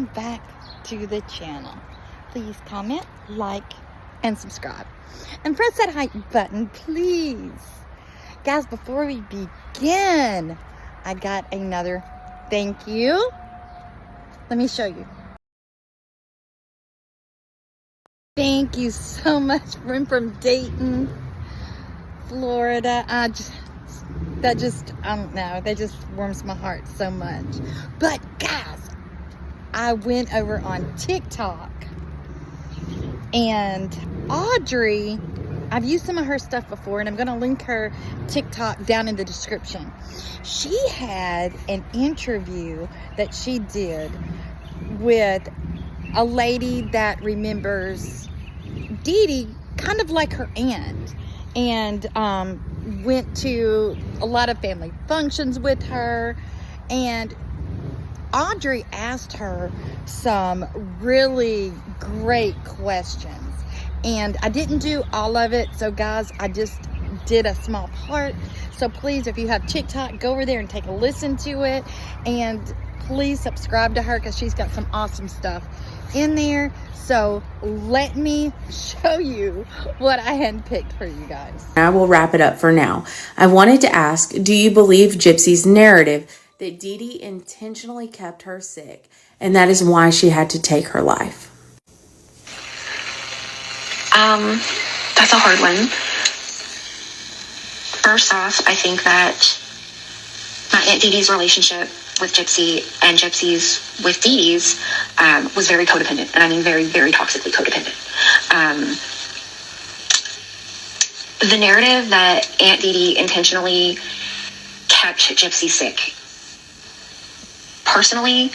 welcome back to the channel. Please comment, like, and subscribe. And press that hype button, please. Guys, before we begin, I got another thank you. Let me show you. Thank you so much from Dayton, Florida. I don't know, that just warms my heart so much. But guys, I went over on TikTok and Audrey, I've used some of her stuff before, and I'm going to link her TikTok down in the description. She had an interview that she did with a lady that remembers Dee Dee kind of like her aunt, and went to a lot of family functions with her. And Audrey asked her some really great questions, and I didn't do all of it, so guys, I just did a small part. So please, if you have TikTok, go over there and take a listen to it, and please subscribe to her because she's got some awesome stuff in there. So let me show you what I handpicked for you guys. I will wrap it up for now. I wanted to ask, do you believe Gypsy's narrative that Dee Dee intentionally kept her sick, and that is why she had to take her life? That's a hard one. First off, I think that my Aunt Dee Dee's relationship with Gypsy and Gypsy's with Dee Dee's was very codependent. And I mean very, very toxically codependent. The narrative that Aunt Dee Dee intentionally kept Gypsy sick, personally,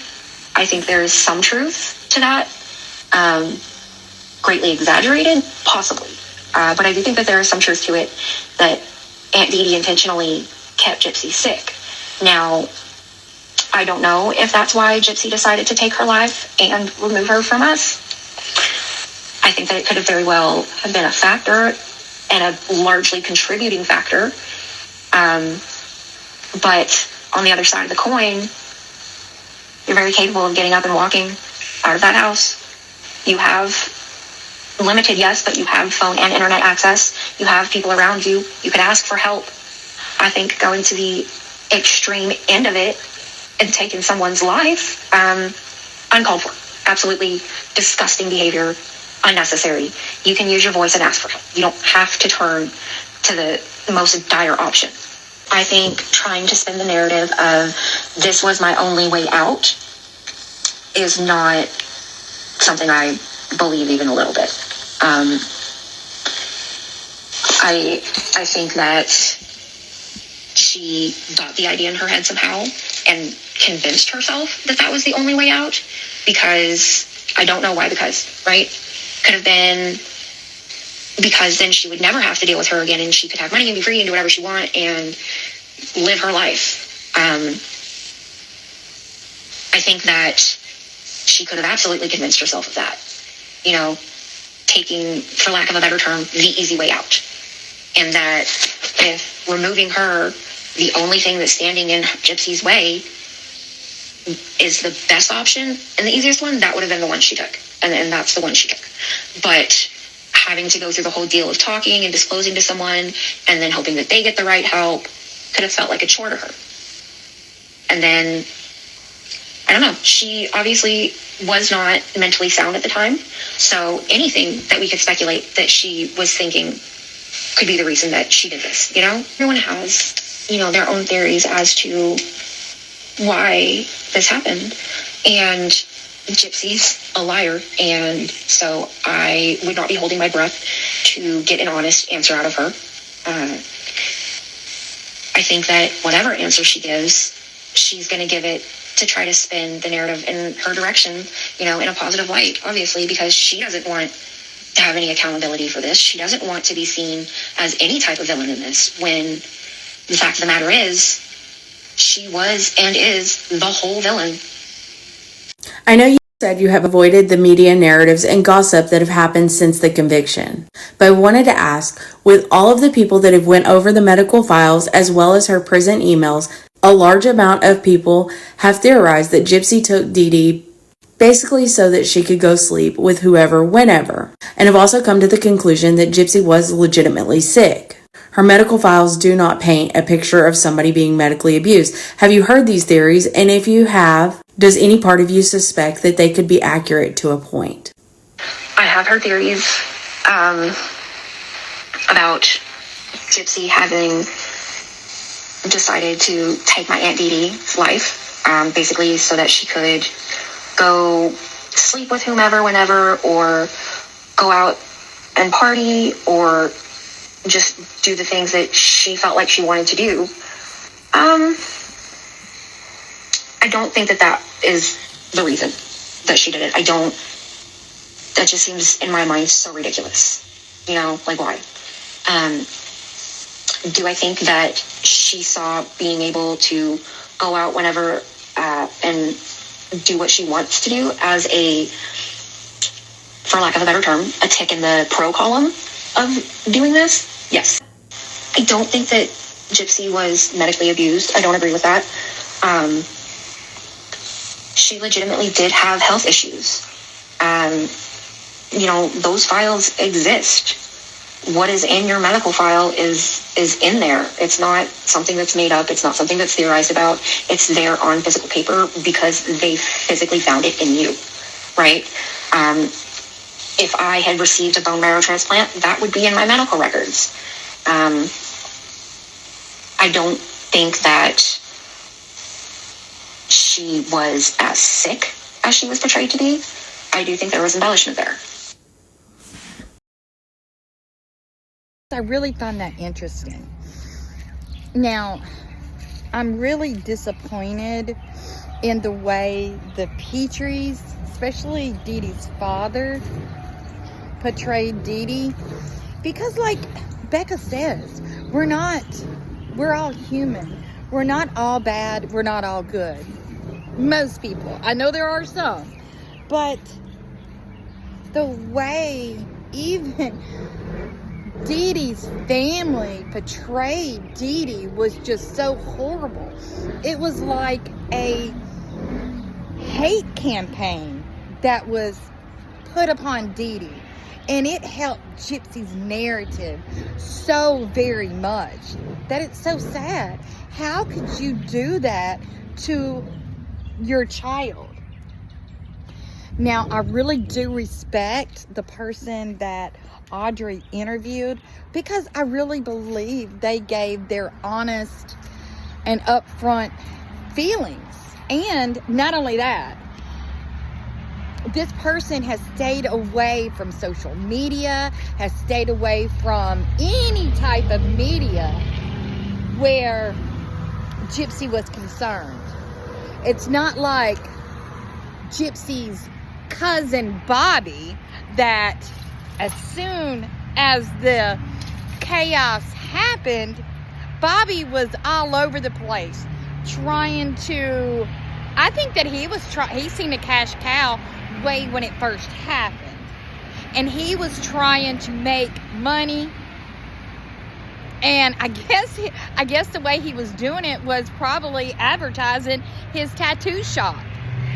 I think there is some truth to that. Greatly exaggerated, possibly. But I do think that there is some truth to it that Aunt Dee Dee intentionally kept Gypsy sick. Now, I don't know if that's why Gypsy decided to take her life and remove her from us. I think that it could have very well have been a factor and a largely contributing factor. But on the other side of the coin, you're very capable of getting up and walking out of that house. You have limited, yes, but you have phone and internet access. You have people around you. You could ask for help. I think going to the extreme end of it and taking someone's life, uncalled for. Absolutely disgusting behavior, unnecessary. You can use your voice and ask for help. You don't have to turn to the most dire option. I think trying to spin the narrative of this was my only way out is not something I believe even a little bit. I think that she got the idea in her head somehow and convinced herself that that was the only way out, because I don't know why, right? Could have been because then she would never have to deal with her again, and she could have money and be free and do whatever she want and live her life. I think that she could have absolutely convinced herself of that, taking, for lack of a better term, the easy way out. And that if removing her, the only thing that's standing in Gypsy's way, is the best option and the easiest one, that would have been the one she took. And that's the one she took. But having to go through the whole deal of talking and disclosing to someone and then hoping that they get the right help could have felt like a chore to her. And then, I don't know, she obviously was not mentally sound at the time. So anything that we could speculate that she was thinking could be the reason that she did this, Everyone has, their own theories as to why this happened. And Gypsy's a liar, and so I would not be holding my breath to get an honest answer out of her. I think that whatever answer she gives, she's going to give it to try to spin the narrative in her direction, in a positive light, obviously, because she doesn't want to have any accountability for this. She doesn't want to be seen as any type of villain in this, when the fact of the matter is, she was and is the whole villain. I know you said you have avoided the media narratives and gossip that have happened since the conviction, but I wanted to ask, with all of the people that have went over the medical files as well as her prison emails, a large amount of people have theorized that Gypsy took Dee Dee basically so that she could go sleep with whoever, whenever, and have also come to the conclusion that Gypsy was legitimately sick. Her medical files do not paint a picture of somebody being medically abused. Have you heard these theories? And if you have, does any part of you suspect that they could be accurate to a point? I have heard theories about Gypsy having decided to take my Aunt Dee Dee's life, basically so that she could go sleep with whomever, whenever, or go out and party, or just do the things that she felt like she wanted to do. I don't think that is the reason that she did it. That just seems in my mind so ridiculous. Like, why? Do I think that she saw being able to go out whenever and do what she wants to do as for lack of a better term, a tick in the pro column of doing this? Yes. I don't think that Gypsy was medically abused. I don't agree with that. She legitimately did have health issues. Those files exist. What is in your medical file is in there. It's not something that's made up. It's not something that's theorized about. It's there on physical paper because they physically found it in you, right? If I had received a bone marrow transplant, that would be in my medical records. I don't think that she was as sick as she was portrayed to be. I do think there was embellishment there. I really find that interesting. Now, I'm really disappointed in the way the Petries, especially Dee Dee's father, portrayed Dee Dee. Because like Becca says, we're all human. We're not all bad. We're not all good. Most people. I know there are some. But the way even Dee Dee's family portrayed Dee Dee was just so horrible. It was like a hate campaign that was put upon Dee Dee. And it helped Gypsy's narrative so very much that it's so sad. How could you do that to your child? Now, I really do respect the person that Audrey interviewed because I really believe they gave their honest and upfront feelings. And not only that, this person has stayed away from social media, has stayed away from any type of media where Gypsy was concerned. It's not like Gypsy's cousin Bobby that as soon as the chaos happened, Bobby was all over the place trying to, I think that he seen a cash cow way when it first happened. And he was trying to make money. And I guess the way he was doing it was probably advertising his tattoo shop.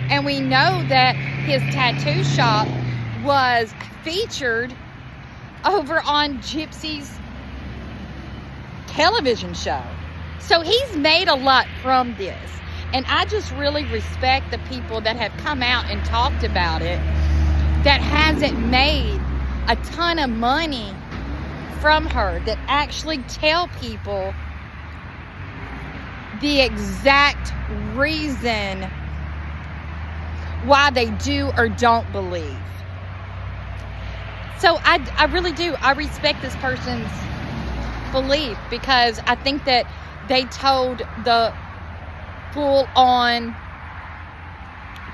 And we know that his tattoo shop was featured over on Gypsy's television show. So he's made a lot from this. And I just really respect the people that have come out and talked about it that hasn't made a ton of money from her, that actually tell people the exact reason why they do or don't believe. So I really do. I respect this person's belief because I think that they told the full-on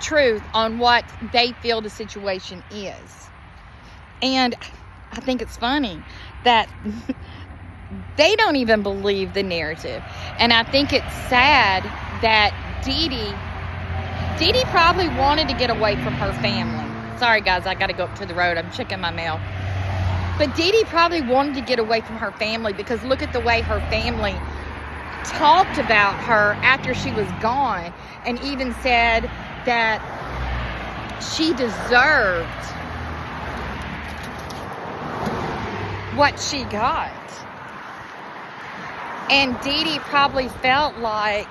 truth on what they feel the situation is. And I think it's funny that they don't even believe the narrative. And I think it's sad that Dee Dee probably wanted to get away from her family. Sorry guys, I gotta go up to the road. I'm checking my mail. But Dee Dee probably wanted to get away from her family because look at the way her family talked about her after she was gone, and even said that she deserved what she got. And Dee Dee probably felt like,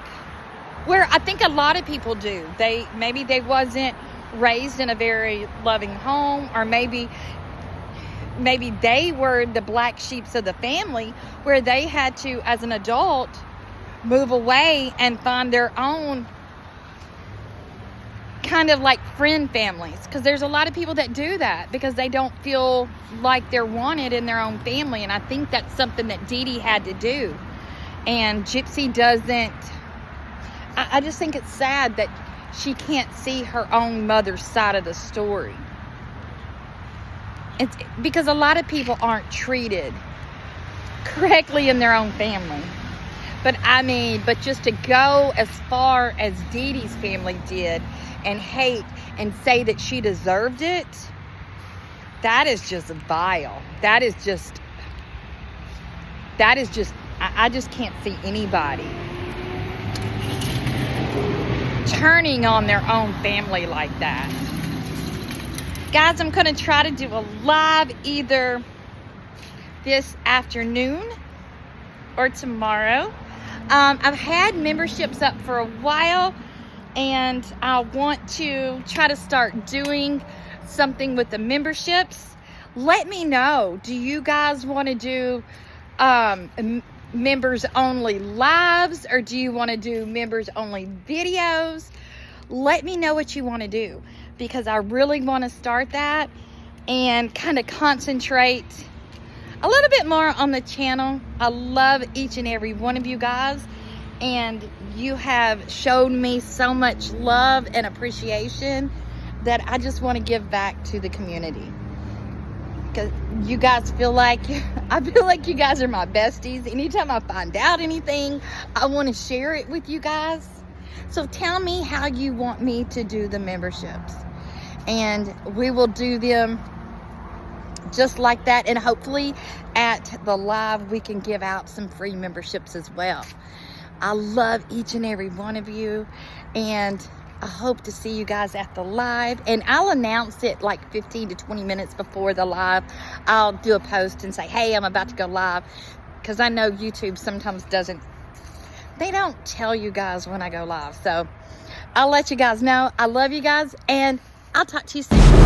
where I think a lot of people do, maybe they wasn't raised in a very loving home, or maybe they were the black sheeps of the family, where they had to, as an adult, move away and find their own kind of like friend families. Because there's a lot of people that do that because they don't feel like they're wanted in their own family. And I think that's something that Dee Dee had to do. And Gypsy doesn't. I just think it's sad that she can't see her own mother's side of the story. It's because a lot of people aren't treated correctly in their own family. But just to go as far as Dee Dee's family did and hate and say that she deserved it, that is just vile. That is just, I just can't see anybody turning on their own family like that. Guys, I'm going to try to do a live either this afternoon or tomorrow. I've had memberships up for a while, and I want to try to start doing something with the memberships. Let me know. Do you guys want to do members only lives, or do you want to do members only videos? Let me know what you want to do, because I really want to start that and kind of concentrate a little bit more on the channel. I love each and every one of you guys, and you have shown me so much love and appreciation that I just want to give back to the community. Because you guys feel like, I feel like you guys are my besties. Anytime I find out anything, I want to share it with you guys. So tell me how you want me to do the memberships, and we will do them just like that. And hopefully at the live we can give out some free memberships as well. I love each and every one of you, and I hope to see you guys at the live. And I'll announce it like 15 to 20 minutes before the live. I'll do a post and say, hey, I'm about to go live, because I know YouTube sometimes they don't tell you guys when I go live. So I'll let you guys know. I love you guys, and I'll talk to you soon.